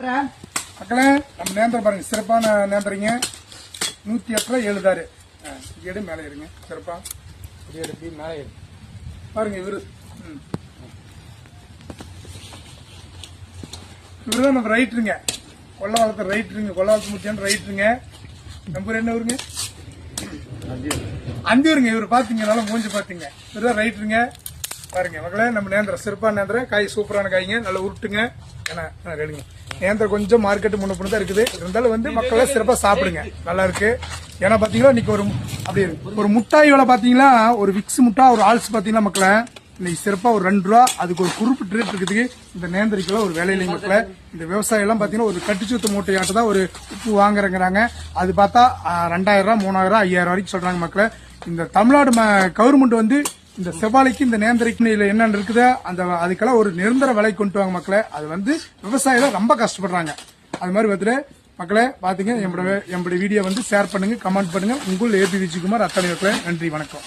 மக்களே நம்ம நேந்திரம் பாருங்க, சிறப்பான நேந்திரங்க. 108 எழுதாரு எடு மேலே இருங்க. சிறப்பா எப்படி மேலே பாருங்க. இவருதான் நம்ம ரைட்டுருங்க, கொல்லவாளத்தை ரைட்டுருங்க, கொல்லவாளத்து முக்கியம் ரைட்டுருங்க. நம்பர் என்ன வருங்க? அஞ்சூருங்க. இவர் பாத்தீங்க, நல்லா மூஞ்சி பாத்தீங்க. இவருதான் ரைட்டுருங்க. பாருங்க மக்களே, நம்ம நேந்திரம் சிறப்பான நேந்திரம். காய் சூப்பரான காய்ங்க, நல்லா உருட்டுங்க. ஏன்னா ரெடிங்க. நேந்திரம் கொஞ்சம் மார்க்கெட்டு முன்ன தான் இருக்குது, இருந்தாலும் மக்களை சிறப்பா சாப்பிடுங்க, நல்லா இருக்கு. ஏன்னா பாத்தீங்களா இன்னைக்கு அப்படி ஒரு முட்டாய் விலை பாத்தீங்களா, ஒரு விக்ஸ் முட்டா ஒரு ஆல்ஸ் பாத்தீங்களா மக்களே, இன்னைக்கு சிறப்பா ஒரு 2 ரூபா. அதுக்கு ஒரு குறிப்பிட்ட ரேட் இருக்குது. இந்த நேந்திரிக்கெல்லாம் ஒரு வேலையில்லை மக்களே. இந்த விவசாயம் எல்லாம் பாத்தீங்கன்னா ஒரு கட்டுச்சூத்து மூட்டையாட்டு தான் ஒரு உப்பு வாங்குறங்கிறாங்க. அது பார்த்தா 2000 ரூபா, 3000 ரூபா, 5000 வரைக்கும் சொல்றாங்க மக்களே. இந்த தமிழ்நாடு கவர்மெண்ட் இந்த செவ்வாழைக்கு இந்த நேந்திரிக்கு என்னென்ன இருக்குதோ அதுக்கெல்லாம் ஒரு நிரந்தர விலை கொண்டு வாங்க மக்களே. அது விவசாயிகள் ரொம்ப கஷ்டப்படுறாங்க. அது மாதிரி பார்த்துட்டு மக்களே பாத்தீங்க, நம்மளுடைய வீடியோ ஷேர் பண்ணுங்க, கமெண்ட் பண்ணுங்க. உங்கள் ஏபி விஜயகுமார் அத்தனை மக்களே. நன்றி, வணக்கம்.